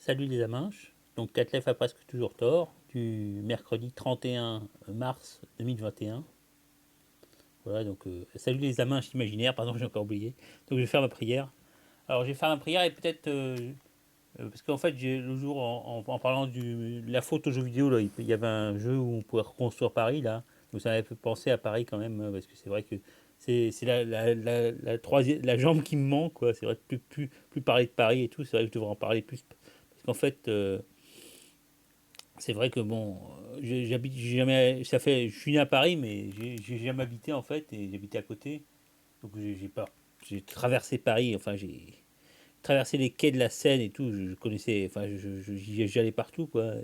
Salut les Aminches. Donc Catlef a presque toujours tort, du mercredi 31 mars 2021. Voilà, donc salut les Aminches imaginaires, pardon, j'ai encore oublié. Donc je vais faire ma prière. Alors je vais faire ma prière et peut-être, parce qu'en fait, le jour, en parlant de la faute aux jeux vidéo, là, il y avait un jeu où on pouvait reconstruire Paris, là. Donc ça m'avait fait penser à Paris quand même, parce que c'est vrai que c'est la troisième, la jambe qui me manque, quoi. C'est vrai que plus parler de Paris et tout, c'est vrai que je devrais en parler plus. Parce qu'en fait, c'est vrai que bon, j'habite, j'ai jamais, ça fait, je suis né à Paris, mais j'ai jamais habité en fait, et j'habitais à côté, donc j'ai pas, j'ai traversé Paris, enfin j'ai traversé les quais de la Seine et tout, je connaissais, enfin j'y allais partout quoi,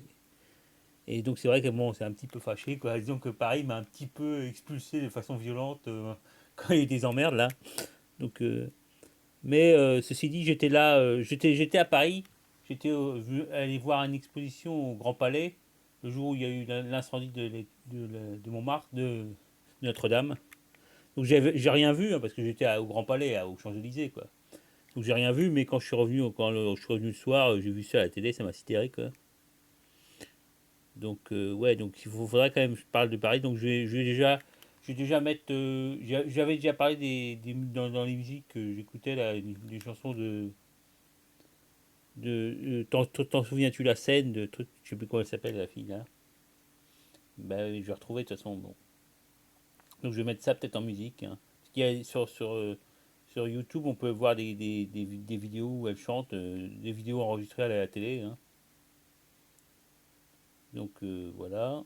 et donc c'est vrai que bon, c'est un petit peu fâché quoi, disons que Paris m'a un petit peu expulsé de façon violente quand il y a eu des emmerdes là, donc mais ceci dit, j'étais là, j'étais à Paris, j'étais allé voir une exposition au Grand Palais le jour où il y a eu l'incendie de Montmartre, de Notre-Dame. Donc j'ai rien vu hein, parce que j'étais au Grand Palais, aux Champs-Élysées quoi. Donc j'ai rien vu, mais quand je suis revenu, je suis revenu le soir, j'ai vu ça à la télé, ça m'a sidéré quoi. Donc ouais, donc faudrait quand même que je parle de Paris. Donc je vais déjà mettre, j'avais déjà parlé dans les musiques que j'écoutais là, des chansons t'en souviens-tu la scène de truc, je sais plus comment elle s'appelle la fille là. Bah oui, je vais retrouver de toute façon. Bon, donc je vais mettre ça peut-être en musique, hein. Parce qu'il y a sur YouTube, on peut voir des vidéos où elle chante, des vidéos enregistrées à la télé, hein. Donc voilà.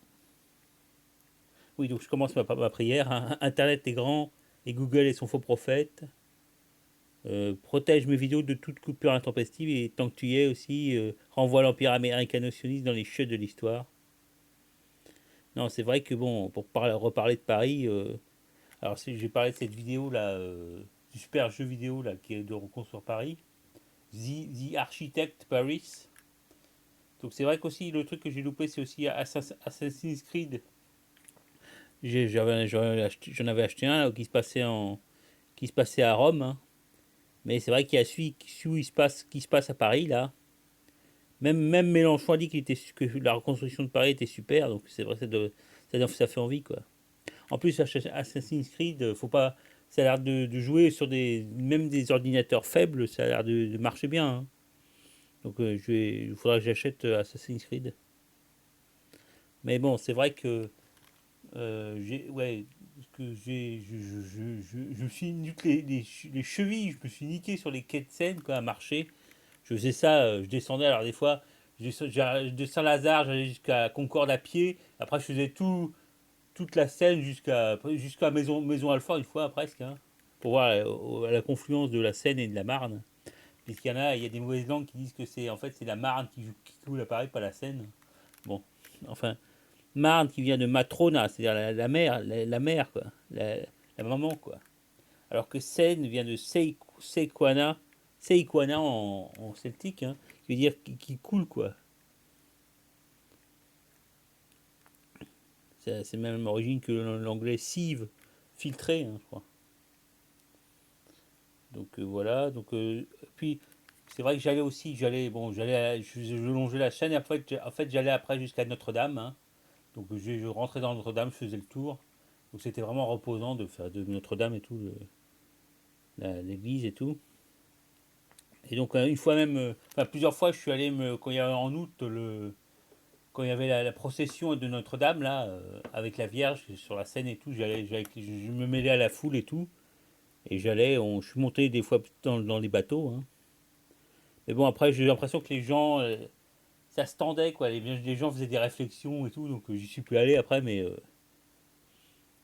Oui, donc je commence ma prière, hein. Internet est grand et Google est son faux prophète. Protège mes vidéos de toute coupure intempestive et tant que tu y es aussi, renvoie l'empire américano-sioniste dans les chiottes de l'histoire. Non, c'est vrai que bon, pour reparler de Paris, alors si j'ai parlé de cette vidéo là, du super jeu vidéo là qui est de reconstruire Paris, The Architect Paris. Donc c'est vrai qu'aussi le truc que j'ai loupé, c'est aussi Assassin's Creed. J'en avais acheté un là, qui se passait à Rome, hein. Mais c'est vrai qu'il y a celui qui se passe à Paris là. Même Mélenchon a dit que la reconstruction de Paris était super, donc c'est vrai que ça fait envie quoi. En plus, Assassin's Creed, faut pas, ça a l'air de jouer sur même des ordinateurs faibles, ça a l'air de marcher bien, hein. Donc, il faudra que j'achète Assassin's Creed. Mais bon, c'est vrai que ouais, que je me suis niqué les chevilles, je me suis niqué sur les quais de Seine quoi, à marcher. Je faisais ça, je descendais, alors des fois, de Saint-Lazare, j'allais jusqu'à Concorde à pied. Après, je faisais toute la Seine jusqu'à Maison Alfort une fois presque, hein, pour voir la confluence de la Seine et de la Marne. Il y a des mauvaises langues qui disent que c'est la Marne qui coule à Paris, pas la Seine. Bon, enfin, Marne qui vient de Matrona, c'est-à-dire la mère, la mère quoi, la maman quoi. Alors que Seine vient de Seikwana en celtique, hein, qui veut dire qui coule quoi. C'est même origine que l'anglais sieve, filtré, hein, je crois. Donc voilà. Donc puis c'est vrai que je longeais la chaîne et en fait j'allais après jusqu'à Notre-Dame, hein. Donc je rentrais dans Notre-Dame, je faisais le tour. Donc c'était vraiment reposant de faire de Notre-Dame et tout, l'église et tout. Et donc une fois même, enfin plusieurs fois, je suis allé quand il y avait en août quand il y avait la procession de Notre-Dame là, avec la Vierge sur la scène et tout, je me mêlais à la foule et tout, et je suis monté des fois dans les bateaux, hein. Mais bon, après, j'ai l'impression que les gens, ça se tendait, quoi. Les gens faisaient des réflexions et tout, donc j'y suis plus allé après, mais.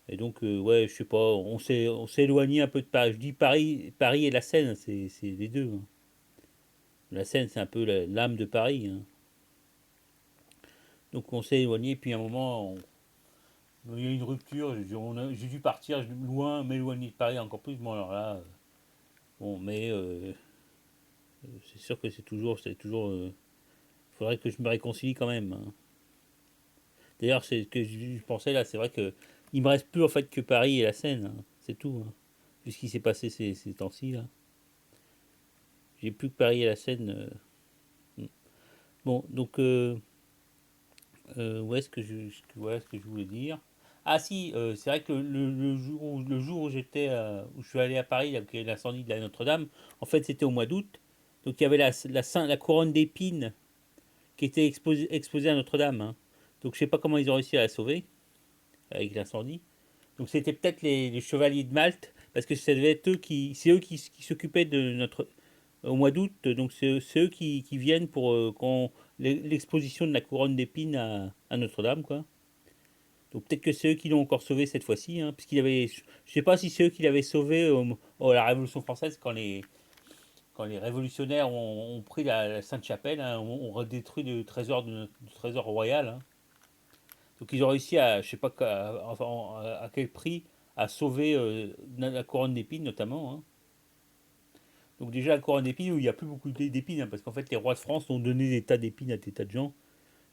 Et donc, ouais, je sais pas, on s'est éloigné un peu de Paris. Je dis Paris et la Seine, c'est les deux, hein. La Seine, c'est un peu l'âme de Paris, hein. Donc, on s'est éloigné, puis à un moment, il y a eu une rupture. J'ai dû partir loin, m'éloigner de Paris encore plus. Bon, alors là, bon, mais c'est sûr que c'est toujours. Faudrait que je me réconcilie quand même, hein. D'ailleurs, c'est ce que je pensais là, c'est vrai que il me reste plus en fait que Paris et la Seine, hein. C'est tout, hein. Vu ce qui s'est passé ces temps-ci là. J'ai plus que Paris et la Seine. Bon, donc, où est-ce que voilà ce que je voulais dire. Ah si, c'est vrai que le jour où où je suis allé à Paris avec l'incendie de la Notre-Dame, en fait c'était au mois d'août. Donc il y avait la couronne d'épines qui était exposée à Notre-Dame, hein. Donc je sais pas comment ils ont réussi à la sauver avec l'incendie. Donc c'était peut-être les chevaliers de Malte, parce que ça devait être c'est eux qui s'occupaient de notre au mois d'août. Donc c'est eux qui viennent pour l'exposition de la couronne d'épines à Notre-Dame, quoi. Donc peut-être que c'est eux qui l'ont encore sauvé cette fois-ci, hein, puisqu'il avait, je sais pas si c'est eux qui l'avaient sauvé à la Révolution française quand les révolutionnaires ont pris la Sainte-Chapelle, hein, ont redétruit le trésor royal, hein. Donc ils ont réussi à, je sais pas à quel prix, à sauver la couronne d'épines notamment, hein. Donc déjà la couronne d'épines où il n'y a plus beaucoup d'épines, hein, parce qu'en fait les rois de France ont donné des tas d'épines à des tas de gens.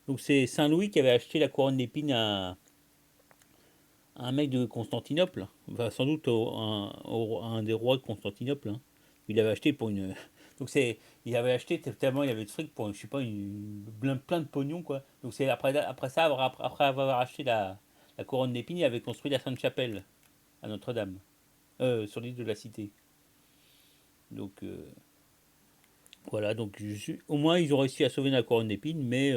Donc c'est Saint-Louis qui avait acheté la couronne d'épines à un mec de Constantinople, enfin, sans doute à un des rois de Constantinople, hein. Il avait acheté pour une. Donc c'est, il avait acheté tellement il avait de fric pour, je sais pas, plein de pognon, quoi. Donc c'est après ça, après avoir acheté la couronne d'épines, il avait construit la Sainte-Chapelle à Notre-Dame, sur l'île de la Cité. Donc voilà, donc au moins ils ont réussi à sauver la couronne d'épines, mais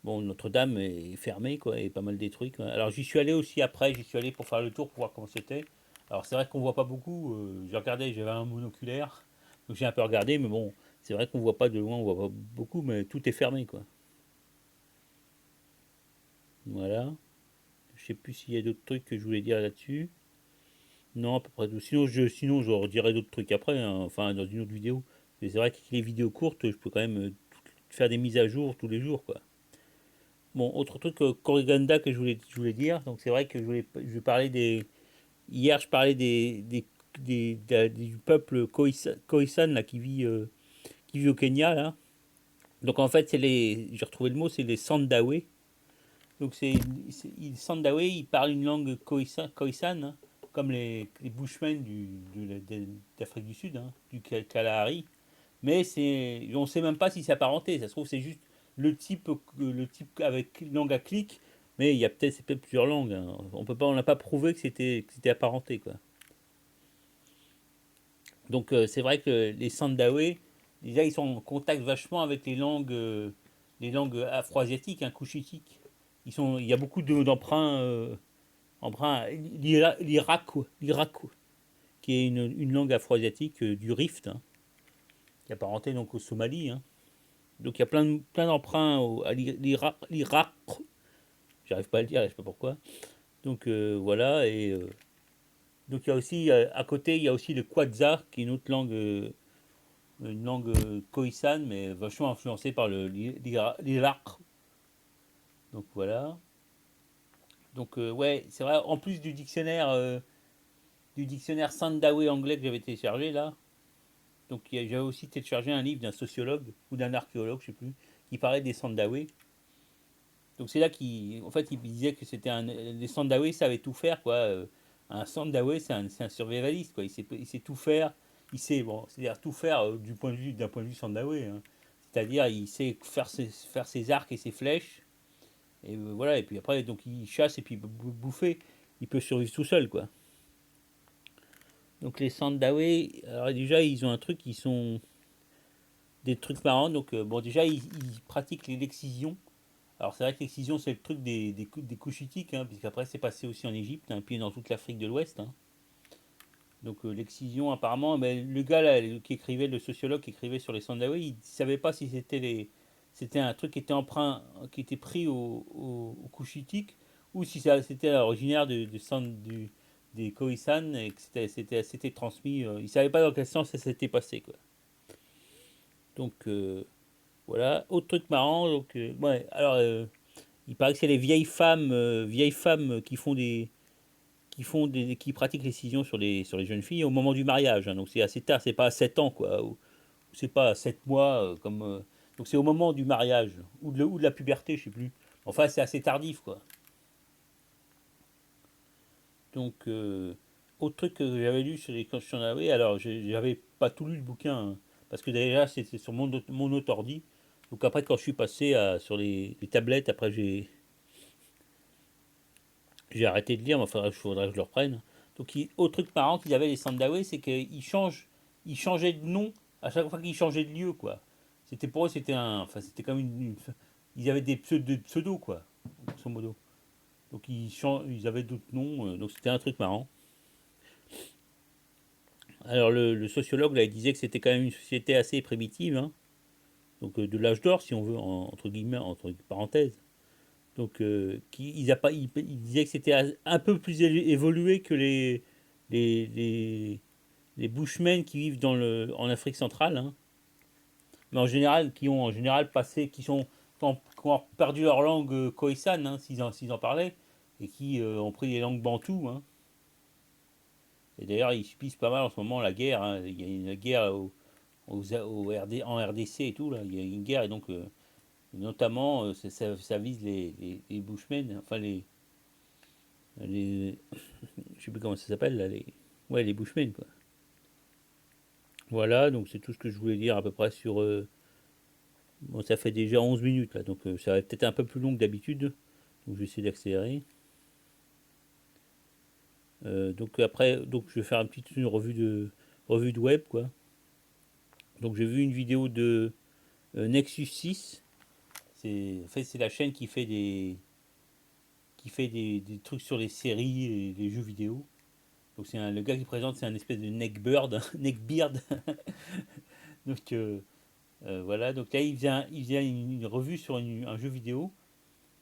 bon, Notre-Dame est fermée, quoi, et pas mal détruit, quoi. Alors j'y suis allé aussi après, j'y suis allé pour faire le tour, pour voir comment c'était. Alors c'est vrai qu'on voit pas beaucoup, j'ai regardé, j'avais un monoculaire, donc j'ai un peu regardé, mais bon, c'est vrai qu'on voit pas de loin, on voit pas beaucoup, mais tout est fermé, quoi. Voilà. Je sais plus s'il y a d'autres trucs que je voulais dire là-dessus. Non, à peu près tout. Sinon je redirai d'autres trucs après, hein, enfin dans une autre vidéo. Mais c'est vrai que les vidéos courtes, je peux quand même faire des mises à jour tous les jours, quoi. Bon, autre truc, Koriganda que je voulais dire, donc c'est vrai que je parlais des. Hier, je parlais du peuple Khoisan là, qui vit au Kenya, là. Donc en fait, j'ai retrouvé le mot, c'est les Sandawe. Donc les Sandawe, ils parlent une langue Khoisan, hein, comme les Bushmen d'Afrique du Sud, hein, du Kalahari. Mais on ne sait même pas si c'est apparenté. Ça se trouve, c'est juste le type avec langue à clic. Mais c'est peut-être plusieurs langues, hein. On n'a pas prouvé que c'était apparenté, quoi. Donc c'est vrai que les Sandawe, déjà ils sont en contact vachement avec les langues afro-asiatiques, hein, couchitiques. Il y a beaucoup d'emprunts, l'Irak, qui est une langue afro-asiatique du Rift, hein, qui est apparentée donc au Somalie, hein. Donc il y a plein d'emprunts à l'Irak. J'arrive pas à le dire, je sais pas pourquoi. Donc voilà, et donc il y a aussi, à côté, il y a aussi le Kwadza, qui est une langue khoisan, mais vachement influencée par l'Irak. Donc voilà. Donc ouais, c'est vrai, en plus du dictionnaire Sandawe anglais que j'avais téléchargé là, donc j'avais aussi téléchargé un livre d'un sociologue ou d'un archéologue, je sais plus, qui parlait des Sandawe. Donc c'est là en fait, il disait que les Sandawe savaient tout faire, quoi. Un Sandawe, c'est un survivaliste, quoi. Il sait tout faire. C'est-à-dire tout faire d'un point de vue Sandawe, hein. C'est-à-dire, il sait faire ses arcs et ses flèches. Et voilà. Et puis après, donc il chasse et puis bouffer. Il peut survivre tout seul, quoi. Donc les Sandawe, alors déjà, ils ont un truc, ils sont des trucs marrants. Donc bon, déjà, ils pratiquent l'excision. Alors c'est vrai que l'excision c'est le truc des couchitiques, hein, puisqu'après c'est passé aussi en Égypte, hein, puis dans toute l'Afrique de l'Ouest, hein. Donc l'excision apparemment, ben, le gars là, qui écrivait, le sociologue qui écrivait sur les Sandawe, il ne savait pas si c'était un truc qui était emprunt, qui était pris au couchitique, ou si c'était originaire des Khoisan et que c'était transmis. Il ne savait pas dans quel sens ça s'était passé, quoi. Donc voilà, autre truc marrant. Donc ouais, alors il paraît que c'est les vieilles femmes qui pratiquent l'excision sur les jeunes filles au moment du mariage, hein. Donc c'est assez tard, c'est pas à 7 ans, quoi, ou c'est pas à 7 mois, donc c'est au moment du mariage ou de la puberté, je sais plus. Enfin, c'est assez tardif, quoi. Donc autre truc que j'avais lu sur les Kanchanaway, alors j'avais pas tout lu le bouquin, hein, parce que déjà c'était sur mon autre ordi. Donc après, quand je suis passé sur les tablettes, après j'ai arrêté de lire, mais faudrait que je le reprenne. Donc autre truc marrant qu'ils avaient les Sandaway, c'est ils changeaient de nom à chaque fois qu'ils changeaient de lieu, quoi. C'était pour eux, c'était comme ils avaient des pseudos, quoi, grosso modo. Donc ils avaient d'autres noms, donc c'était un truc marrant. Alors le sociologue là, il disait que c'était quand même une société assez primitive, hein. Donc de l'âge d'or, si on veut, entre guillemets, entre parenthèses. Donc il disait que c'était un peu plus évolué que les, les Bushmen qui vivent en Afrique centrale, hein. Mais en général, qui ont en général passé, qui ont perdu leur langue khoisan, hein, s'ils en parlaient, et qui ont pris les langues bantoues, hein. Et d'ailleurs, ils subissent pas mal en ce moment la guerre, hein. Il y a une guerre en RDC et tout, là. Il y a une guerre, et donc, notamment, ça vise les Bushmen, enfin les. Je sais plus comment ça s'appelle, là. Ouais, les Bushmen, quoi. Voilà, donc c'est tout ce que je voulais dire à peu près sur. Bon, ça fait déjà 11 minutes, là, donc ça va peut-être un peu plus long que d'habitude. Donc je vais essayer d'accélérer. Donc après, donc je vais faire une revue de web, quoi. Donc j'ai vu une vidéo de Nexus 6. En fait, c'est la chaîne des trucs sur les séries et les jeux vidéo. Donc le gars qui présente, c'est un espèce de neckbird, neckbeard. Donc voilà, donc là il faisait une revue sur un jeu vidéo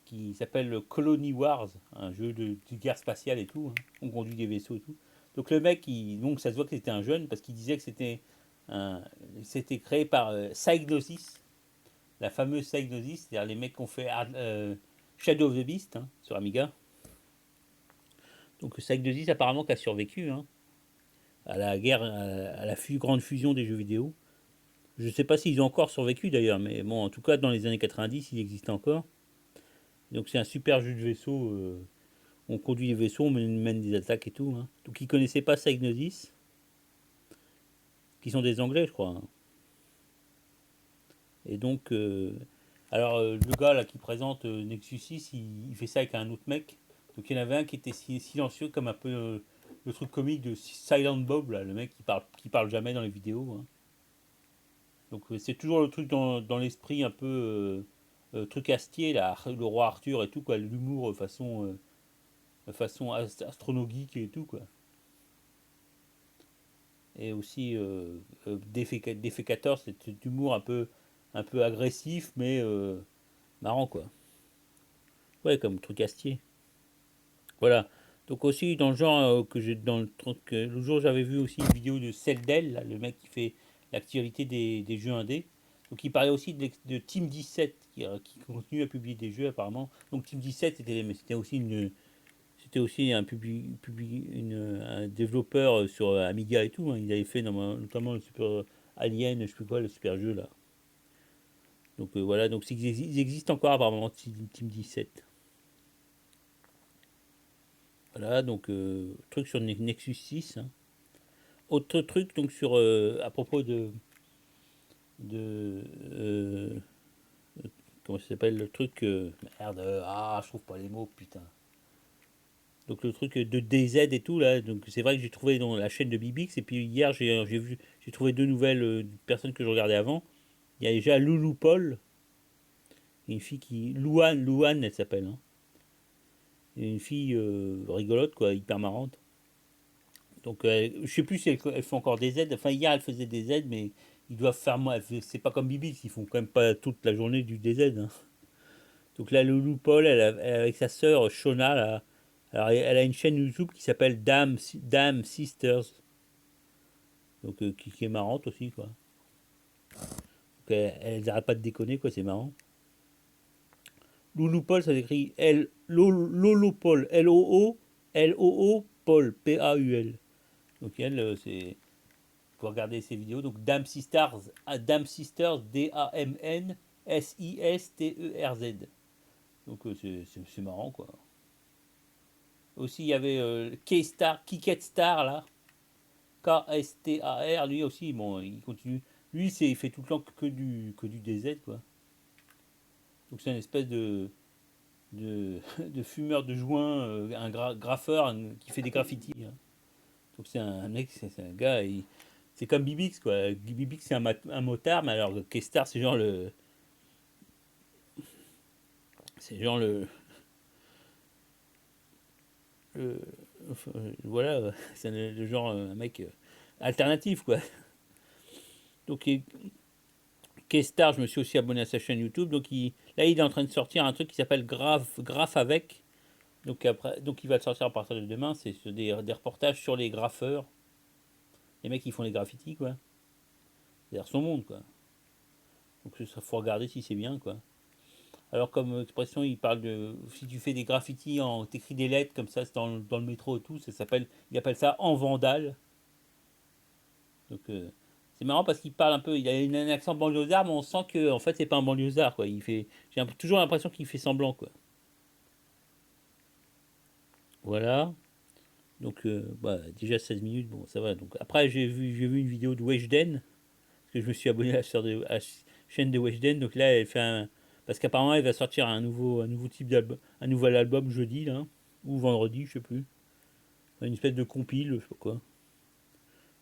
qui s'appelle Colony Wars, un jeu de guerre spatiale et tout, hein. On conduit des vaisseaux et tout. Donc le mec, donc ça se voit que c'était un jeune parce qu'il disait que c'était créé par Psygnosis, la fameuse Psygnosis, c'est-à-dire les mecs qui ont fait Shadow of the Beast, hein, sur Amiga. Donc Psygnosis apparemment qui a survécu, hein, à la guerre, à la grande fusion des jeux vidéo. Je ne sais pas s'ils ont encore survécu d'ailleurs, mais bon, en tout cas dans les années 90, il existait encore. Donc c'est un super jeu de vaisseau. On conduit les vaisseaux, on mène des attaques et tout, hein. Donc ils connaissaient pas Psygnosis, qui sont des Anglais, je crois, hein. Et donc, le gars là qui présente Nexus 6, il fait ça avec un autre mec. Donc il y en avait un qui était silencieux, comme un peu le truc comique de Silent Bob, là, le mec qui parle jamais dans les vidéos, hein. Donc c'est toujours le truc dans l'esprit un peu truc Astier, là, le roi Arthur et tout, quoi, l'humour façon astronogeek et tout, quoi. Et aussi Defecator, c'est cet humour un peu agressif, mais marrant, quoi. Ouais, comme truc Astier. Voilà. Donc aussi dans le genre que j'ai dans le truc, le jour j'avais vu aussi une vidéo de Celdel, là, le mec qui fait l'actualité des jeux indés. Donc il parlait aussi de Team 17 qui continue à publier des jeux apparemment. Donc Team 17 c'était aussi un développeur sur Amiga et tout, hein. Ils avaient fait notamment le super Alien, je sais plus quoi, le super jeu là. Donc voilà, donc ils existent encore apparemment Team 17. Voilà, donc truc sur Nexus 6, hein. Autre truc donc sur à propos de comment ça s'appelle le truc merde, je trouve pas les mots, putain. Donc le truc de DZ et tout là, donc c'est vrai que j'ai trouvé dans la chaîne de Bibix et puis hier j'ai trouvé deux nouvelles personnes que je regardais avant. Il y a déjà Loulou Paul, une fille qui Louane elle s'appelle, hein. Et une fille rigolote quoi, hyper marrante. Donc je sais plus si elles font encore des Z. Enfin hier elle faisait des Z mais ils doivent faire moins. C'est pas comme Bibix, ils font quand même pas toute la journée du DZ, hein. Donc là Loulou Paul avec sa sœur Shona là. Alors elle a une chaîne YouTube qui s'appelle Dame Sisters. Donc qui est marrante aussi quoi. Donc, elles n'arrêtent pas de déconner quoi, c'est marrant. Loulou Paul ça s'écrit Lolo Paul Loo Paul Paul. Donc elle faut regarder ses vidéos. Donc Dame Sisters DAMN SISTERZ. Donc c'est marrant quoi. Aussi il y avait Kiket Star là. KSTAR, lui aussi, bon, il continue. Lui, il fait tout le temps que du DZ, quoi. Donc c'est une espèce de fumeur de joint, un graffeur qui fait des graffitis, hein. Donc c'est un mec, c'est un gars, c'est comme Bibix quoi. Bibix c'est un motard, mais alors Kestar c'est genre le- voilà, c'est le genre un mec alternatif quoi. Donc Kestar, je me suis aussi abonné à sa chaîne YouTube, donc là il est en train de sortir un truc qui s'appelle Graph avec. Donc il va le sortir à partir de demain, c'est des reportages sur les graffeurs, les mecs qui font les graffitis quoi. C'est-à-dire son monde quoi. Donc il faut regarder si c'est bien quoi. Alors comme expression, il parle de si tu fais des graffitis t'écris des lettres comme ça, c'est dans le métro et tout, il appelle ça en vandale. Donc c'est marrant parce qu'il parle un peu, il a un accent banlieusard, mais on sent que en fait c'est pas un banlieusard quoi. J'ai toujours l'impression qu'il fait semblant quoi. Voilà. Donc bah, déjà 16 minutes, bon ça va. Donc après j'ai vu une vidéo de Weshden parce que je me suis abonné à la chaîne de Weshden. Donc là elle fait un parce qu'apparemment elle va sortir un nouveau type d'album, un nouvel album jeudi là ou vendredi, je sais plus. Une espèce de compile, je sais pas quoi.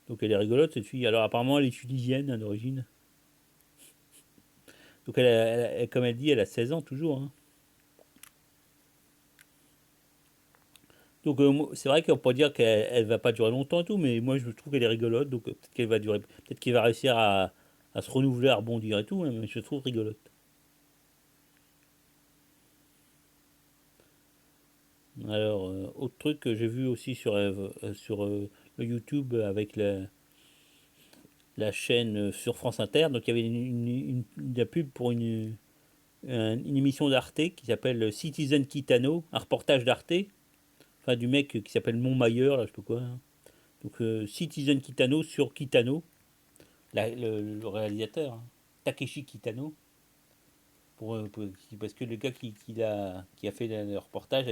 Donc elle est rigolote cette fille. Alors apparemment elle est tunisienne à l'origine. Donc comme elle dit, elle a 16 ans toujours, hein. Donc c'est vrai qu'on peut dire qu'elle va pas durer longtemps et tout, mais moi je trouve qu'elle est rigolote, donc peut-être qu'elle va durer, peut-être qu'elle va réussir à se renouveler, à rebondir et tout, hein, mais je trouve rigolote. Alors autre truc que j'ai vu aussi sur le YouTube avec la chaîne sur France Inter, donc il y avait de la pub pour une émission d'Arte qui s'appelle Citizen Kitano, un reportage d'Arte, enfin du mec qui s'appelle Montmailleur, là je sais pas quoi, hein. Donc Citizen Kitano sur Kitano, le réalisateur, hein, Takeshi Kitano, parce que le gars qui a fait le reportage,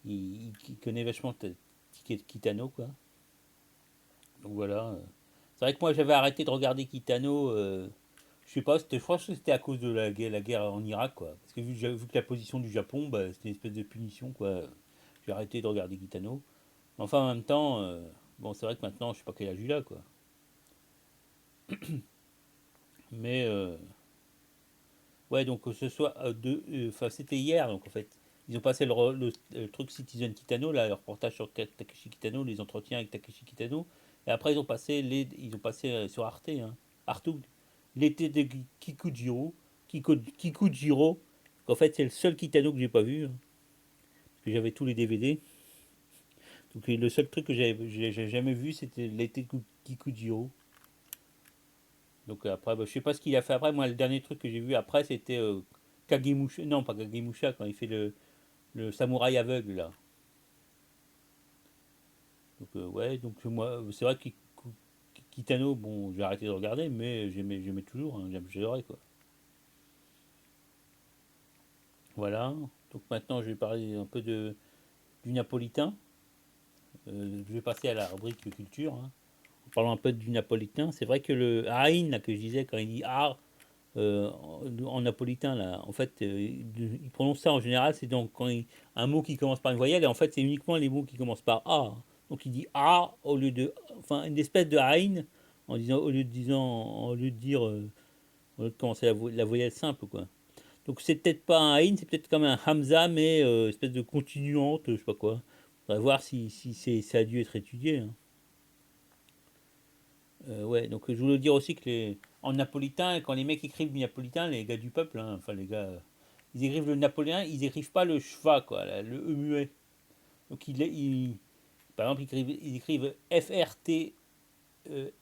il connaît vachement Kitano, quoi. Donc voilà. C'est vrai que moi j'avais arrêté de regarder Kitano, je sais pas, je crois que c'était à cause de la guerre en Irak, quoi. Parce que vu que la position du Japon, bah, c'était une espèce de punition, quoi. J'ai arrêté de regarder Kitano. Mais enfin, en même temps, bon, c'est vrai que maintenant, je sais pas quel âge il a, quoi. Mais ouais, donc ce soit enfin c'était hier, donc en fait, ils ont passé le truc Citizen Kitano, là, le reportage sur Takeshi Kitano, les entretiens avec Takeshi Kitano, et après ils ont passé sur Arte, hein, Artug, l'été de Kikujiro. En fait, c'est le seul Kitano que j'ai pas vu, hein, parce que j'avais tous les DVD. Donc le seul truc que j'ai jamais vu, c'était l'été de Kikujiro. Donc après, bah, je sais pas ce qu'il a fait après. Moi, le dernier truc que j'ai vu après, c'était Kagemusha. Non, pas Kagemusha, quand il fait le samouraï aveugle, là. Donc, ouais, donc moi, c'est vrai que Kitano, bon, j'ai arrêté de regarder, mais j'aimais toujours, hein, j'adorais, quoi. Voilà. Donc maintenant, je vais parler un peu du napolitain. Je vais passer à la rubrique culture, hein. En parlant un peu du napolitain, c'est vrai que le Ain, là, que je disais, quand il dit A, en napolitain, là, en fait, il prononce ça en général, c'est donc un mot qui commence par une voyelle, et en fait, c'est uniquement les mots qui commencent par A. Donc il dit A au lieu de. Enfin, une espèce de Ain, au lieu de dire. Au lieu de commencer la voyelle simple, quoi. Donc c'est peut-être pas un Ain, c'est peut-être comme un Hamza, mais espèce de continuante, je sais pas quoi. On va voir si ça a dû être étudié, hein. Ouais, donc je voulais dire aussi que en napolitain, quand les mecs écrivent du napolitain, les gars du peuple, hein, enfin les gars, ils écrivent le napoléon, ils écrivent pas le schwa, quoi, le E muet. Donc par exemple, ils écrivent FRT,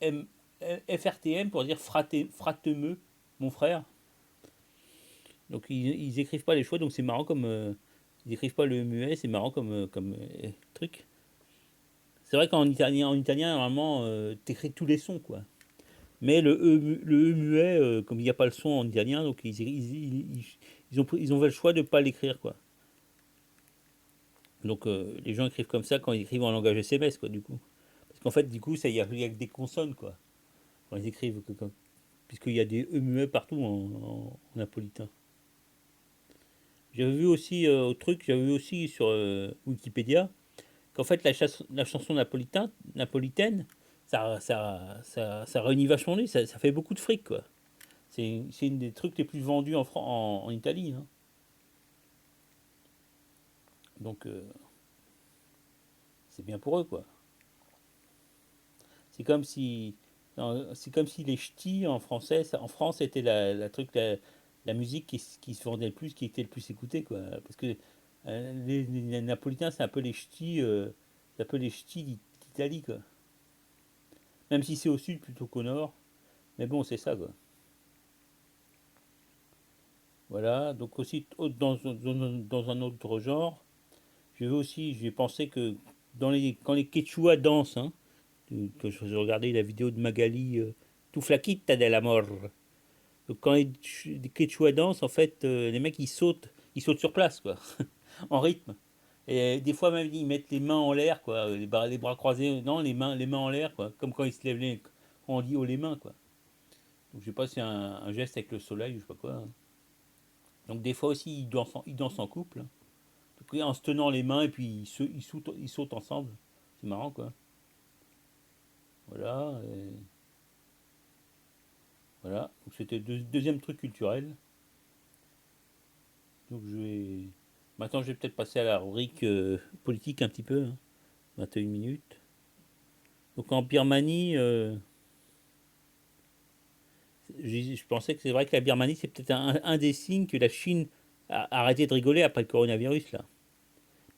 M, FRTM pour dire fratemeux, mon frère. Donc ils écrivent pas les schwa, donc c'est marrant comme. Ils écrivent pas le E muet, c'est marrant comme truc. C'est vrai qu'en italien normalement, t'écris tous les sons, quoi. Mais le E muet, comme il n'y a pas le son en italien, donc ils ont fait le choix de ne pas l'écrire, quoi. Donc les gens écrivent comme ça quand ils écrivent en langage SMS, quoi, du coup. Parce qu'en fait, du coup, il y a que des consonnes, quoi. Quand ils écrivent, puisqu'il y a des E muets partout en napolitain. J'avais vu aussi j'avais vu aussi sur Wikipédia, qu'en fait la chanson napolitaine, ça réunit vachement lui, ça fait beaucoup de fric, quoi. C'est une des trucs les plus vendus en Italie, hein. Donc c'est bien pour eux, quoi. C'est comme si c'est comme si les ch'tis en français, en France, c'était la musique qui se vendait le plus, qui était le plus écoutée, quoi. Parce que les Napolitains, c'est un peu les ch'tis d'Italie, quoi. Même si c'est au sud plutôt qu'au nord. Mais bon, c'est ça, quoi. Voilà. Donc aussi, dans un autre genre, j'ai pensé que quand les Quechua dansent, hein, que je regardais la vidéo de Magali, tout flaquita de la mort. Donc quand les Quechua dansent, en fait, les mecs ils sautent sur place, quoi, en rythme. Et des fois même ils mettent les mains en l'air, quoi, les bras croisés, non, les mains en l'air, quoi, comme quand ils se lèvent quand on dit haut les mains, quoi. Donc je sais pas si c'est un geste avec le soleil ou je sais pas quoi, hein. Donc des fois aussi ils dansent en couple, hein. Donc, en se tenant les mains et puis ils sautent ensemble. C'est marrant, quoi. Voilà. Voilà. Donc c'était le deuxième truc culturel. Donc je vais. Maintenant je vais peut-être passer à la rubrique politique un petit peu, hein. 21 minutes. Donc en Birmanie, je pensais que c'est vrai que la Birmanie, c'est peut-être un des signes que la Chine a arrêté de rigoler après le coronavirus, là.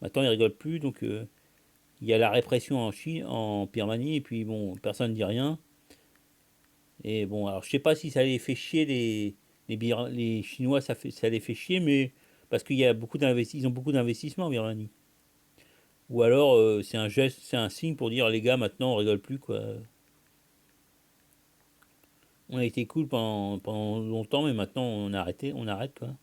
Maintenant, ils rigolent plus, donc il y a la répression en Chine, en Birmanie, et puis bon, personne ne dit rien. Et bon, alors je sais pas si ça les fait chier les Chinois, ça les fait chier, mais parce qu'il y a ils ont beaucoup d'investissements en Birmanie. Ou alors c'est un geste, c'est un signe pour dire les gars, maintenant on rigole plus, quoi. On a été cool pendant longtemps, mais maintenant on arrête, quoi.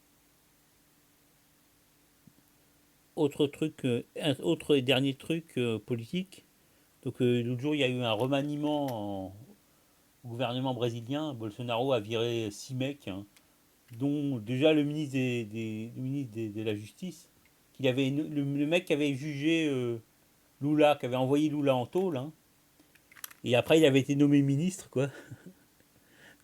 Autre truc, un autre et dernier truc politique. Donc l'autre jour il y a eu un remaniement au gouvernement brésilien. Bolsonaro a viré 6 mecs, hein, dont déjà le ministre de la Justice, le mec qui avait jugé Lula, qui avait envoyé Lula en tôle, hein, et après il avait été nommé ministre, quoi.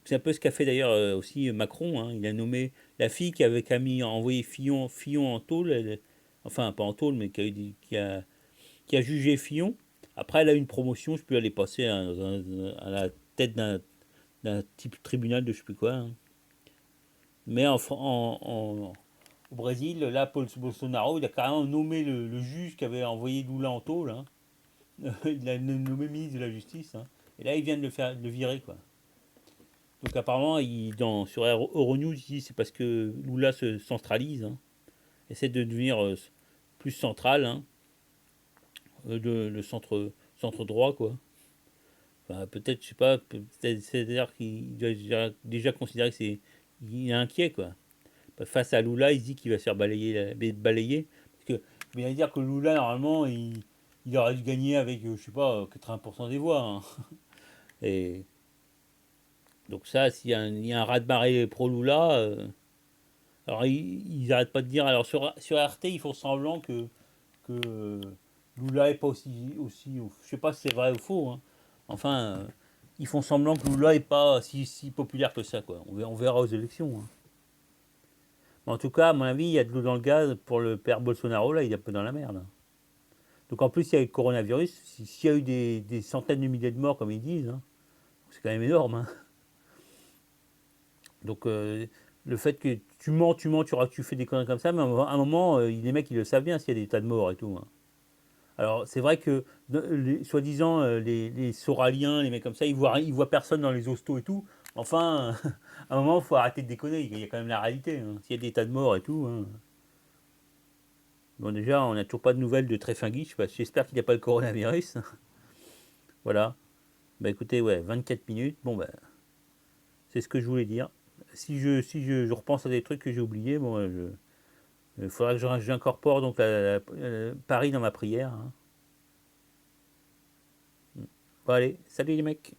C'est un peu ce qu'a fait d'ailleurs aussi Macron, hein. Il a nommé la fille qui a envoyé Fillon en tôle, enfin pas en tôle, mais qui a jugé Fillon. Après, elle a eu une promotion, je peux aller passer à la tête d'un type tribunal de je sais plus quoi, hein. Mais au Brésil, là, Bolsonaro, il a carrément nommé le juge qui avait envoyé Lula en tôle, hein. Il l'a nommé ministre de la Justice, hein. Et là, il vient de le virer, quoi. Donc apparemment, sur Euronews, il dit c'est parce que Lula se centralise, hein, essaie de devenir plus central, hein, le centre droit, quoi. Enfin, peut-être, je sais pas, c'est-à-dire qu'il doit déjà considérer que il est inquiet, quoi. Face à Lula, il se dit qu'il va se faire balayer. Parce que, mais il va dire que Lula, normalement, il aurait dû gagner avec, je sais pas, 80% des voix, hein. Et donc ça, il y a un raz-de-marée pro-Lula, alors ils n'arrêtent pas de dire, alors sur RT, ils font semblant que Lula est pas je sais pas si c'est vrai ou faux, hein. Enfin, ils font semblant que Lula est pas si populaire que ça, quoi. On verra aux élections, hein. Mais en tout cas, à mon avis, il y a de l'eau dans le gaz pour le père Bolsonaro, là, il est un peu dans la merde, hein. Donc en plus, il y a eu le coronavirus, s'il y a eu des centaines de milliers de morts, comme ils disent, hein, c'est quand même énorme, hein. Donc le fait que tu fais des conneries comme ça, mais à un moment, les mecs, ils le savent bien s'il y a des tas de morts et tout, hein. Alors, c'est vrai que, soi-disant, les Soraliens, les mecs comme ça, ils voient personne dans les hostos et tout. Enfin, à un moment, il faut arrêter de déconner. Il y a quand même la réalité, hein. S'il y a des tas de morts et tout, hein. Bon, déjà, on n'a toujours pas de nouvelles de Tréfinguich. J'espère qu'il n'y a pas le coronavirus. Voilà. Bah écoutez, ouais, 24 minutes. Bon, bah, c'est ce que je voulais dire. Si je repense à des trucs que j'ai oubliés, bon, il faudra que j'incorpore donc Paris dans ma prière, hein. Bon, allez, salut les mecs.